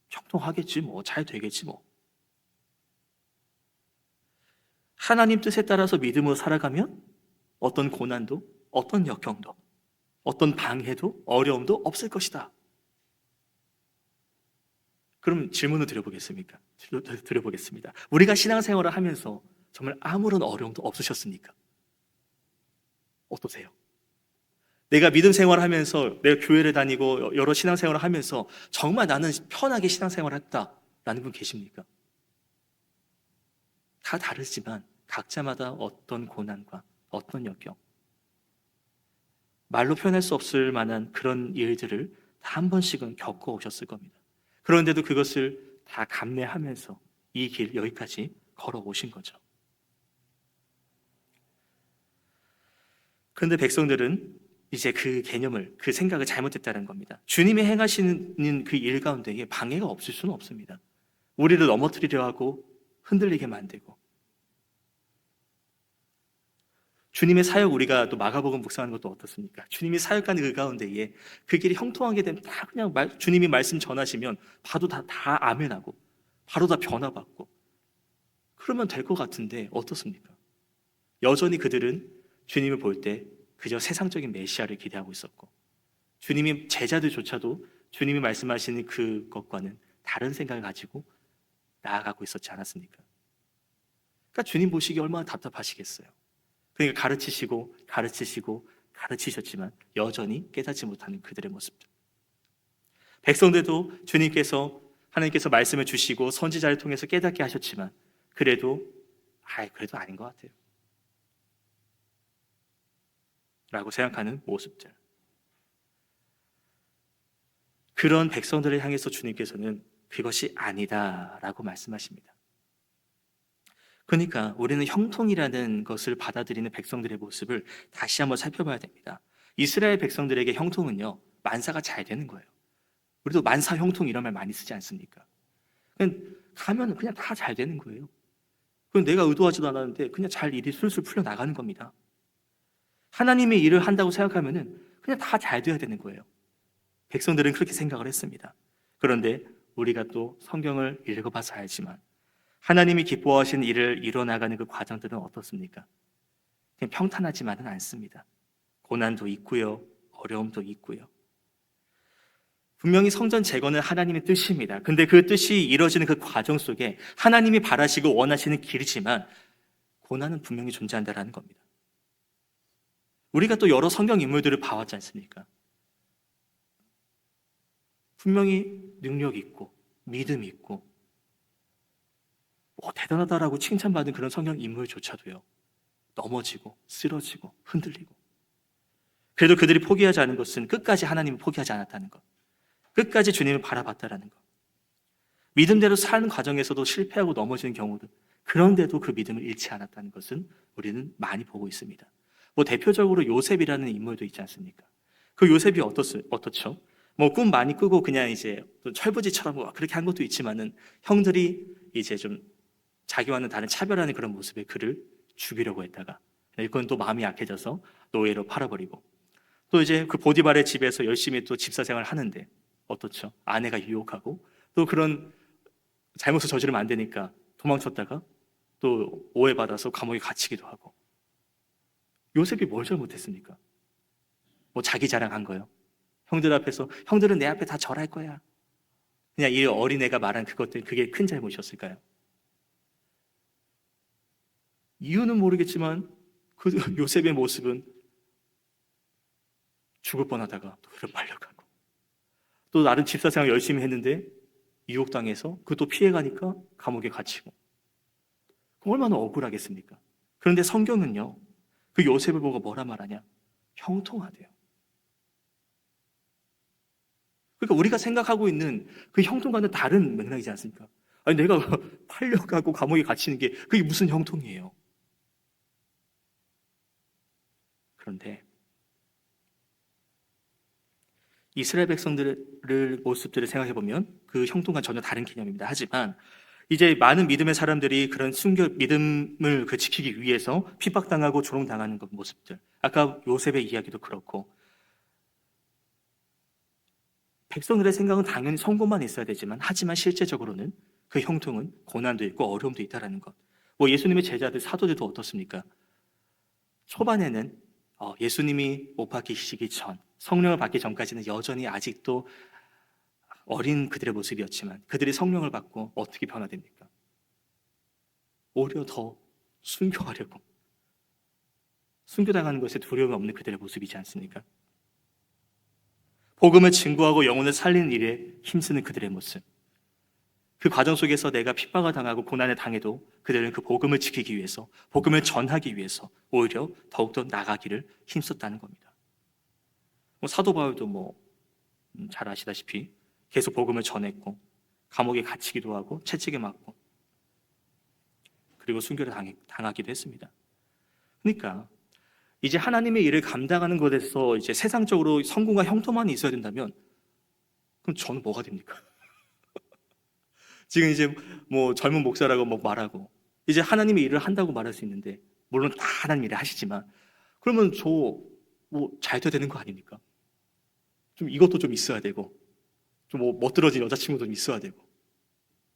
형통하겠지 뭐, 잘 되겠지 뭐. 하나님 뜻에 따라서 믿음으로 살아가면 어떤 고난도, 어떤 역경도, 어떤 방해도, 어려움도 없을 것이다. 그럼 질문을 드려보겠습니다. 우리가 신앙생활을 하면서 정말 아무런 어려움도 없으셨습니까? 어떠세요? 내가 믿음 생활을 하면서, 내가 교회를 다니고 여러 신앙생활을 하면서 정말 나는 편하게 신앙생활을 했다라는 분 계십니까? 다 다르지만 각자마다 어떤 고난과 어떤 역경, 말로 표현할 수 없을 만한 그런 일들을 다 한 번씩은 겪어오셨을 겁니다. 그런데도 그것을 다 감내하면서 이 길 여기까지 걸어오신 거죠. 그런데 백성들은 이제 그 개념을, 그 생각을 잘못했다는 겁니다. 주님이 행하시는 그 일 가운데에 방해가 없을 수는 없습니다. 우리를 넘어뜨리려 하고 흔들리게 만들고, 주님의 사역, 우리가 또 마가복음 묵상하는 것도 어떻습니까? 주님이 사역하는 그 가운데에 그 길이 형통하게 되면 다 그냥 주님이 말씀 전하시면 바로 다 아멘하고 바로 다 변화받고 그러면 될 것 같은데 어떻습니까? 여전히 그들은 주님을 볼 때 그저 세상적인 메시아를 기대하고 있었고, 주님이 제자들조차도 주님이 말씀하시는 그것과는 다른 생각을 가지고 나아가고 있었지 않았습니까? 그러니까 주님 보시기 얼마나 답답하시겠어요. 그러니까 가르치셨지만 여전히 깨닫지 못하는 그들의 모습들. 백성들도 하나님께서 말씀을 주시고 선지자를 통해서 깨닫게 하셨지만 그래도 아닌 것 같아요 라고 생각하는 모습들. 그런 백성들을 향해서 주님께서는 그것이 아니다 라고 말씀하십니다. 그러니까 우리는 형통이라는 것을 받아들이는 백성들의 모습을 다시 한번 살펴봐야 됩니다. 이스라엘 백성들에게 형통은요, 만사가 잘 되는 거예요. 우리도 만사 형통 이런 말 많이 쓰지 않습니까? 가면 그냥 다 잘 되는 거예요. 그건 내가 의도하지도 않았는데 그냥 잘 일이 술술 풀려 나가는 겁니다. 하나님의 일을 한다고 생각하면은 그냥 다 잘 돼야 되는 거예요. 백성들은 그렇게 생각을 했습니다. 그런데 우리가 또 성경을 읽어봐서 알지만 하나님이 기뻐하신 일을 이뤄나가는 그 과정들은 어떻습니까? 그냥 평탄하지만은 않습니다. 고난도 있고요, 어려움도 있고요. 분명히 성전 재건은 하나님의 뜻입니다. 근데 그 뜻이 이루어지는 그 과정 속에 하나님이 바라시고 원하시는 길이지만 고난은 분명히 존재한다는 겁니다. 우리가 또 여러 성경 인물들을 봐왔지 않습니까? 분명히 능력 있고 믿음 있고 대단하다라고 칭찬받은 그런 성경 인물조차도요, 넘어지고 쓰러지고 흔들리고, 그래도 그들이 포기하지 않은 것은 끝까지 하나님을 포기하지 않았다는 것, 끝까지 주님을 바라봤다라는 것. 믿음대로 사는 과정에서도 실패하고 넘어지는 경우도, 그런데도 그 믿음을 잃지 않았다는 것은 우리는 많이 보고 있습니다. 대표적으로 요셉이라는 인물도 있지 않습니까? 그 요셉이 어떻죠? 꿈 많이 꾸고 그냥 이제 철부지처럼 그렇게 한 것도 있지만은 형들이 이제 좀 자기와는 다른 차별하는 그런 모습에 그를 죽이려고 했다가, 이건 또 마음이 약해져서 노예로 팔아버리고, 또 이제 그 보디발의 집에서 열심히 또 집사 생활을 하는데 어떻죠? 아내가 유혹하고 또 그런 잘못을 저지르면 안 되니까 도망쳤다가 또 오해받아서 감옥에 갇히기도 하고. 요셉이 뭘 잘못했습니까? 자기 자랑한 거요? 형들 앞에서 형들은 내 앞에 다 절할 거야, 그냥 이 어린애가 말한 그것들, 그게 큰 잘못이었을까요? 이유는 모르겠지만 그 요셉의 모습은 죽을 뻔하다가 또 그를 말려가고, 또 나름 집사생활 열심히 했는데 유혹당해서 그것도 피해가니까 감옥에 갇히고. 얼마나 억울하겠습니까? 그런데 성경은요, 그 요셉을 보고 뭐라 말하냐? 형통하대요. 그러니까 우리가 생각하고 있는 그 형통과는 다른 맥락이지 않습니까? 아니, 내가 팔려가고 감옥에 갇히는 게 그게 무슨 형통이에요? 그런데 이스라엘 백성들의 모습들을 생각해 보면 그 형통과 전혀 다른 개념입니다. 하지만 이제 많은 믿음의 사람들이 그런 믿음을 지키기 위해서 핍박당하고 조롱당하는 그 모습들, 아까 요셉의 이야기도 그렇고, 백성들의 생각은 당연히 성공만 있어야 되지만, 하지만 실제적으로는 그 형통은 고난도 있고 어려움도 있다는 것. 예수님의 제자들, 사도들도 어떻습니까? 초반에는 예수님이 못 박히시기 전, 성령을 받기 전까지는 여전히 아직도 어린 그들의 모습이었지만, 그들이 성령을 받고 어떻게 변화됩니까? 오히려 더 순교하려고, 순교당하는 것에 두려움이 없는 그들의 모습이지 않습니까? 복음을 증거하고 영혼을 살리는 일에 힘쓰는 그들의 모습, 그 과정 속에서 내가 핍박을 당하고 고난을 당해도 그들은 그 복음을 지키기 위해서, 복음을 전하기 위해서 오히려 더욱더 나가기를 힘썼다는 겁니다. 사도 바울도 잘 아시다시피 계속 복음을 전했고, 감옥에 갇히기도 하고 채찍에 맞고, 그리고 순교를 당하기도 했습니다. 그러니까 이제 하나님의 일을 감당하는 것에서 이제 세상적으로 성공과 형통만 있어야 된다면, 그럼 저는 뭐가 됩니까? 지금 이제 젊은 목사라고 말하고 이제 하나님의 일을 한다고 말할 수 있는데, 물론 다 하나님 일을 하시지만, 그러면 저 잘 돼야 되는 거 아닙니까? 좀 이것도 좀 있어야 되고, 좀 멋들어진 여자친구도 좀 있어야 되고,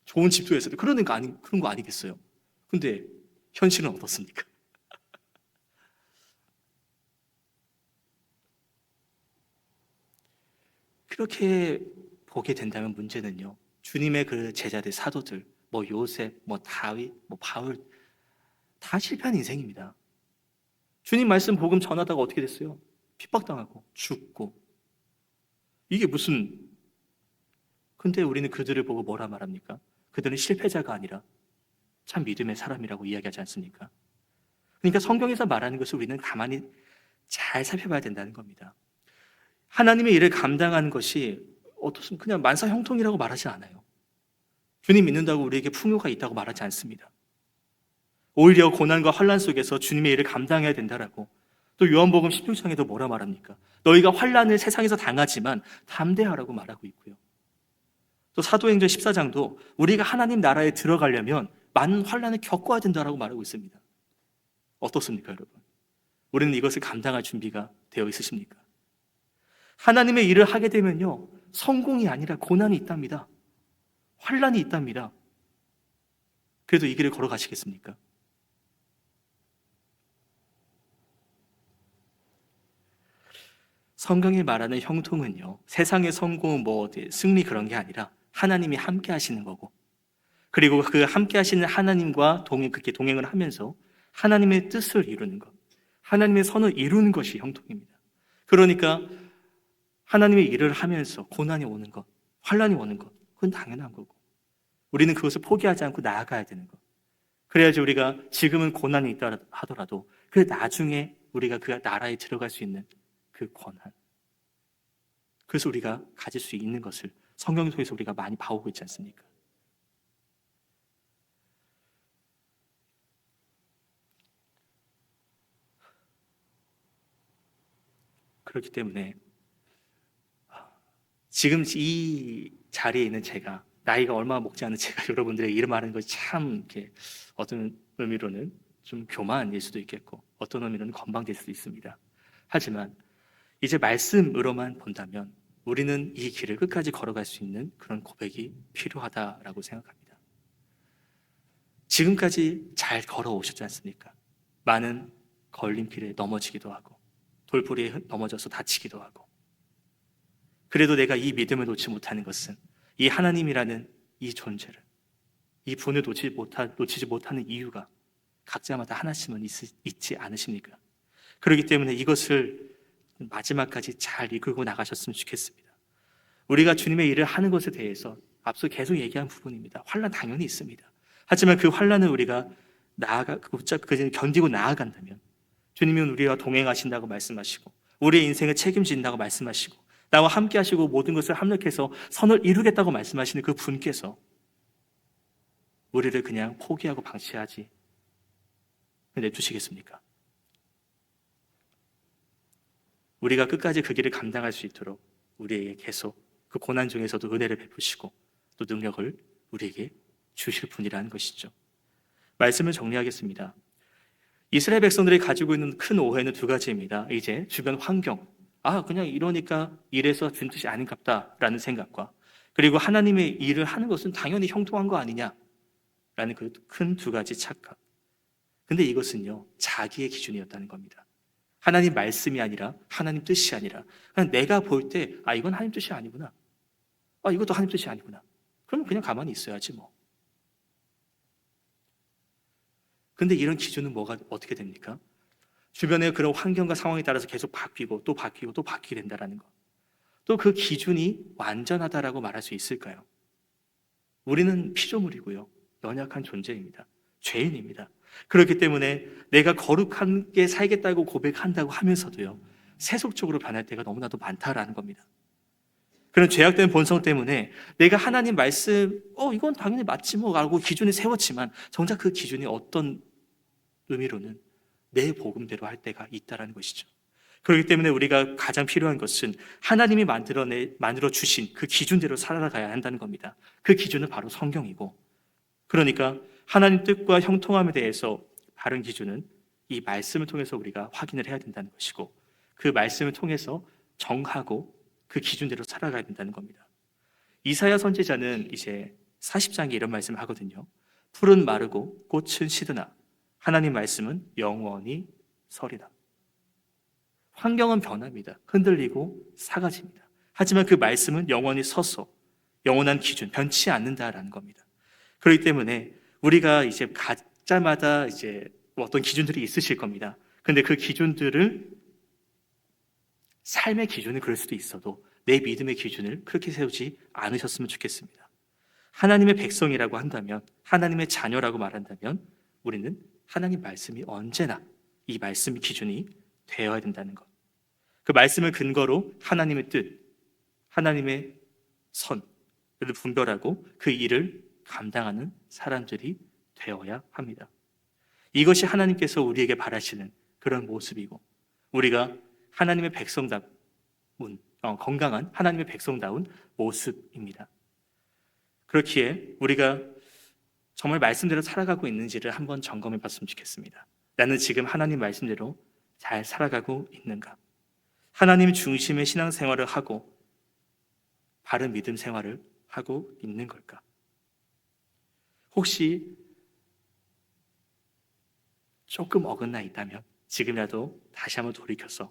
좋은 집도 있어야 되고, 그런 거 아니겠어요? 근데 현실은 어떻습니까? 그렇게 보게 된다면 문제는요, 주님의 그 제자들, 사도들, 요셉, 다윗, 바울, 다 실패한 인생입니다. 주님 말씀 복음 전하다가 어떻게 됐어요? 핍박당하고 죽고. 이게 근데 우리는 그들을 보고 뭐라 말합니까? 그들은 실패자가 아니라 참 믿음의 사람이라고 이야기하지 않습니까? 그러니까 성경에서 말하는 것을 우리는 가만히 잘 살펴봐야 된다는 겁니다. 하나님의 일을 감당하는 것이 어떻습니까? 그냥 만사 형통이라고 말하지 않아요. 주님 믿는다고 우리에게 풍요가 있다고 말하지 않습니다. 오히려 고난과 환난 속에서 주님의 일을 감당해야 된다라고. 또 요한복음 16장에도 뭐라 말합니까? 너희가 환난을 세상에서 당하지만 담대하라고 말하고 있고요. 또 사도행전 14장도 우리가 하나님 나라에 들어가려면 많은 환난을 겪어야 된다라고 말하고 있습니다. 어떻습니까, 여러분? 우리는 이것을 감당할 준비가 되어 있으십니까? 하나님의 일을 하게 되면요, 성공이 아니라 고난이 있답니다. 환난이 있답니다. 그래도 이 길을 걸어가시겠습니까? 성경이 말하는 형통은요, 세상의 성공, 승리 그런 게 아니라 하나님이 함께 하시는 거고, 그리고 그 함께 하시는 하나님과 그렇게 동행을 하면서 하나님의 뜻을 이루는 것, 하나님의 선을 이루는 것이 형통입니다. 그러니까 하나님의 일을 하면서 고난이 오는 것, 환난이 오는 것, 그건 당연한 거고, 우리는 그것을 포기하지 않고 나아가야 되는 것. 그래야지 우리가 지금은 고난이 있다 하더라도 그 나중에 우리가 그 나라에 들어갈 수 있는 그 권한, 그래서 우리가 가질 수 있는 것을 성경을 통해서 우리가 많이 봐오고 있지 않습니까? 그렇기 때문에 지금 이 자리에 있는 제가, 나이가 얼마 먹지 않은 제가 여러분들의 이름 하는 것이 참 이렇게 어떤 의미로는 좀 교만일 수도 있겠고 어떤 의미로는 건방질 수도 있습니다. 하지만 이제 말씀으로만 본다면 우리는 이 길을 끝까지 걸어갈 수 있는 그런 고백이 필요하다라고 생각합니다. 지금까지 잘 걸어오셨지 않습니까? 많은 걸림길에 넘어지기도 하고 돌부리에 넘어져서 다치기도 하고, 그래도 내가 이 믿음을 놓지 못하는 것은 이 하나님이라는 이 존재를, 이 분을 놓치지 못하는 이유가 각자마다 하나씩은 있지 않으십니까? 그렇기 때문에 이것을 마지막까지 잘 이끌고 나가셨으면 좋겠습니다. 우리가 주님의 일을 하는 것에 대해서 앞서 계속 얘기한 부분입니다. 환난 당연히 있습니다. 하지만 그 환난을 우리가 견디고 나아간다면 주님은 우리와 동행하신다고 말씀하시고 우리의 인생을 책임진다고 말씀하시고 나와 함께 하시고 모든 것을 합력해서 선을 이루겠다고 말씀하시는 그 분께서 우리를 그냥 포기하고 방치하지 내두시겠습니까? 우리가 끝까지 그 길을 감당할 수 있도록 우리에게 계속 그 고난 중에서도 은혜를 베푸시고 또 능력을 우리에게 주실 분이라는 것이죠. 말씀을 정리하겠습니다. 이스라엘 백성들이 가지고 있는 큰 오해는 두 가지입니다. 이제 주변 환경, 그냥 이러니까 이래서 준 뜻이 아닌갑다라는 생각과, 그리고 하나님의 일을 하는 것은 당연히 형통한 거 아니냐라는 그 큰 두 가지 착각. 근데 이것은요, 자기의 기준이었다는 겁니다. 하나님 말씀이 아니라 하나님 뜻이 아니라 그냥 내가 볼 때 이건 하나님 뜻이 아니구나, 이것도 하나님 뜻이 아니구나, 그러면 그냥 가만히 있어야지 뭐. 근데 이런 기준은 어떻게 됩니까? 주변의 그런 환경과 상황에 따라서 계속 바뀌고 또 바뀌고 또 바뀌게 된다는 것. 또 그 기준이 완전하다라고 말할 수 있을까요? 우리는 피조물이고요, 연약한 존재입니다. 죄인입니다. 그렇기 때문에 내가 거룩하게 살겠다고 고백한다고 하면서도요, 세속적으로 변할 때가 너무나도 많다라는 겁니다. 그런 죄악된 본성 때문에 내가 하나님 말씀 이건 당연히 맞지 뭐 라고 기준을 세웠지만 정작 그 기준이 어떤 의미로는 내 복음대로 할 때가 있다는 것이죠. 그렇기 때문에 우리가 가장 필요한 것은 하나님이 만들어 주신 그 기준대로 살아가야 한다는 겁니다. 그 기준은 바로 성경이고, 그러니까 하나님 뜻과 형통함에 대해서 바른 기준은 이 말씀을 통해서 우리가 확인을 해야 된다는 것이고, 그 말씀을 통해서 정하고 그 기준대로 살아가야 된다는 겁니다. 이사야 선지자는 이제 40장에 이런 말씀을 하거든요. 풀은 마르고 꽃은 시드나 하나님 말씀은 영원히 서리라. 환경은 변합니다. 흔들리고 사가집니다. 하지만 그 말씀은 영원히 서서 영원한 기준, 변치 않는다라는 겁니다. 그렇기 때문에 우리가 이제 각자마다 이제 어떤 기준들이 있으실 겁니다. 근데 그 기준들을, 삶의 기준을 그럴 수도 있어도 내 믿음의 기준을 그렇게 세우지 않으셨으면 좋겠습니다. 하나님의 백성이라고 한다면, 하나님의 자녀라고 말한다면 우리는 하나님 말씀이 언제나 이 말씀의 기준이 되어야 된다는 것. 그 말씀을 근거로 하나님의 뜻, 하나님의 선을 분별하고 그 일을 감당하는 사람들이 되어야 합니다. 이것이 하나님께서 우리에게 바라시는 그런 모습이고, 우리가 하나님의 백성다운 건강한 하나님의 백성다운 모습입니다. 그렇기에 우리가 정말 말씀대로 살아가고 있는지를 한번 점검해 봤으면 좋겠습니다. 나는 지금 하나님 말씀대로 잘 살아가고 있는가? 하나님 중심의 신앙생활을 하고 바른 믿음 생활을 하고 있는 걸까? 혹시 조금 어긋나 있다면 지금이라도 다시 한번 돌이켜서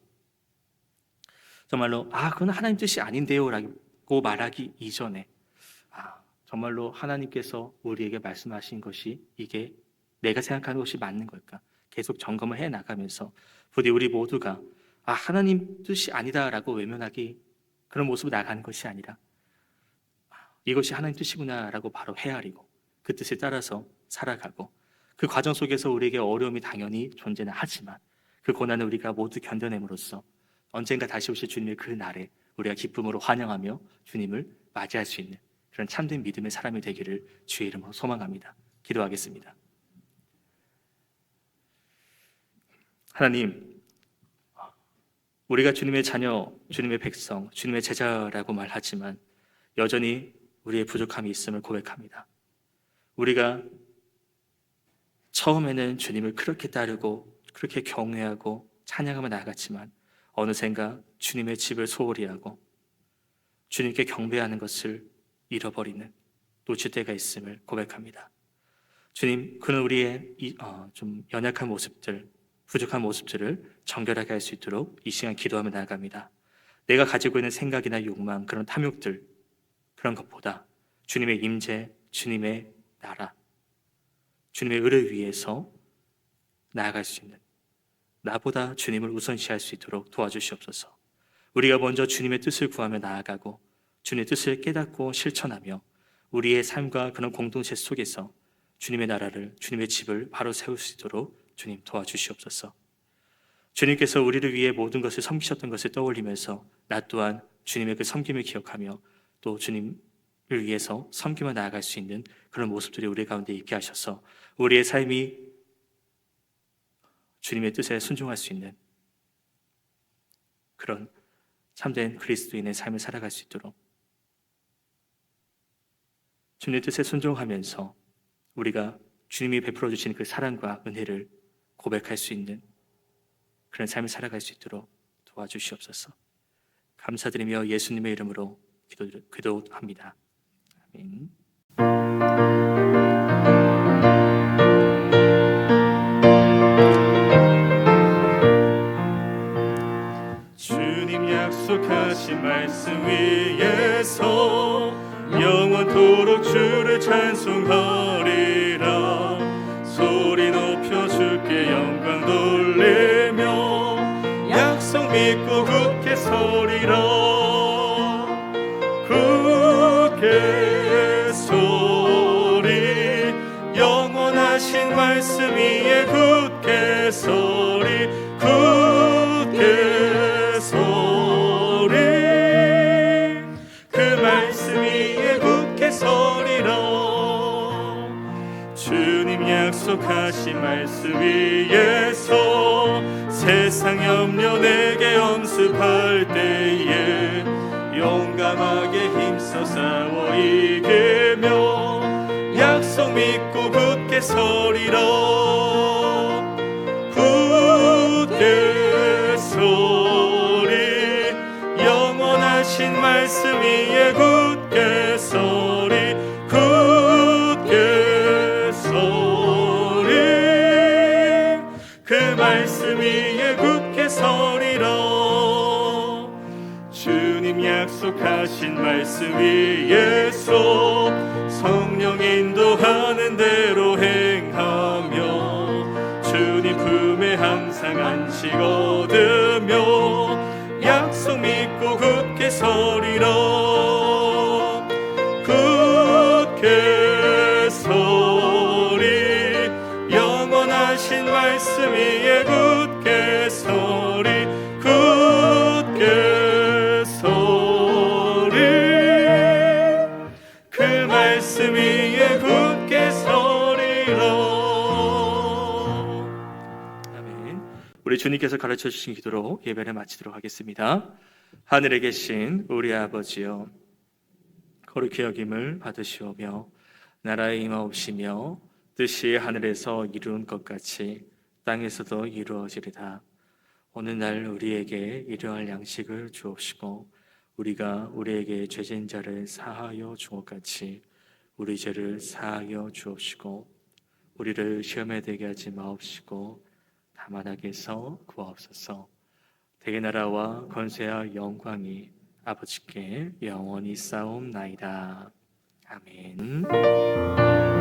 정말로 그건 하나님 뜻이 아닌데요 라고 말하기 이전에 정말로 하나님께서 우리에게 말씀하신 것이 이게 내가 생각하는 것이 맞는 걸까? 계속 점검을 해 나가면서 부디 우리 모두가 하나님 뜻이 아니다라고 외면하기, 그런 모습으로 나가는 것이 아니라 이것이 하나님 뜻이구나라고 바로 헤아리고 그 뜻에 따라서 살아가고, 그 과정 속에서 우리에게 어려움이 당연히 존재는 하지만 그 고난을 우리가 모두 견뎌냄으로써 언젠가 다시 오실 주님의 그 날에 우리가 기쁨으로 환영하며 주님을 맞이할 수 있는 그런 참된 믿음의 사람이 되기를 주의 이름으로 소망합니다. 기도하겠습니다. 하나님, 우리가 주님의 자녀, 주님의 백성, 주님의 제자라고 말하지만 여전히 우리의 부족함이 있음을 고백합니다. 우리가 처음에는 주님을 그렇게 따르고 그렇게 경외하고 찬양하며 나아갔지만 어느샌가 주님의 집을 소홀히 하고 주님께 경배하는 것을 잃어버리는 놓칠 때가 있음을 고백합니다. 주님, 그는 우리의 좀 연약한 모습들, 부족한 모습들을 정결하게 할 수 있도록 이 시간 기도하며 나아갑니다. 내가 가지고 있는 생각이나 욕망, 그런 탐욕들, 그런 것보다 주님의 임재, 주님의 나라, 주님의 의를 위해서 나아갈 수 있는, 나보다 주님을 우선시할 수 있도록 도와주시옵소서. 우리가 먼저 주님의 뜻을 구하며 나아가고 주님의 뜻을 깨닫고 실천하며 우리의 삶과 그런 공동체 속에서 주님의 나라를, 주님의 집을 바로 세울 수 있도록 주님 도와주시옵소서. 주님께서 우리를 위해 모든 것을 섬기셨던 것을 떠올리면서 나 또한 주님의 그 섬김을 기억하며 또 주님을 위해서 섬기며 나아갈 수 있는 그런 모습들이 우리 가운데 있게 하셔서 우리의 삶이 주님의 뜻에 순종할 수 있는 그런 참된 그리스도인의 삶을 살아갈 수 있도록 주님의 뜻에 순종하면서 우리가 주님이 베풀어 주신 그 사랑과 은혜를 고백할 수 있는 그런 삶을 살아갈 수 있도록 도와주시옵소서. 감사드리며 예수님의 이름으로 기도합니다. 아멘. 주님 약속하신 말씀 위에서 영원토록 주를 찬송하리라. 소리 높여 주께 영광 돌리며 약속 믿고 굳게 서리라. 굳게 서리 영원하신 말씀 위에 굳게 서리. 굳게 서리 그 말씀 위에 굳게 서리라. 주님 약속하신 말씀 위에서 세상 염려 내게 엄습할 때에 용감하게 힘써 싸워 이기며 약속 믿고 굳게 서리라. 굳게 서리 영원하신 말씀 위에 굳게 서리. 굳게 서리 그 말씀 위에 굳게 서리라. 주님 약속하신 말씀 위에서 성령 인도하는 대로 행하며 주님 품에 항상 안식 얻으며 약속 믿고 굳게 서리라. 굳게 서리 영원하신 말씀 위에 굳게 서리. 굳게 서리 그 말씀 위에 굳게 서리라. 주님께서 가르쳐 주신 기도로 예배를 마치도록 하겠습니다. 하늘에 계신 우리 아버지여, 거룩히 여김을 받으시오며 나라에 임하옵시며 뜻이 하늘에서 이루은 것 같이 땅에서도 이루어지리다. 오늘날 우리에게 일용할 양식을 주옵시고 우리가 우리에게 죄진 자를 사하여 준 것 같이 우리 죄를 사하여 주옵시고 우리를 시험에 들게 하지 마옵시고 다만 악에서 구하옵소서. 대개 나라와 권세와 영광이 아버지께 영원히 쌓옵나이다. 아멘.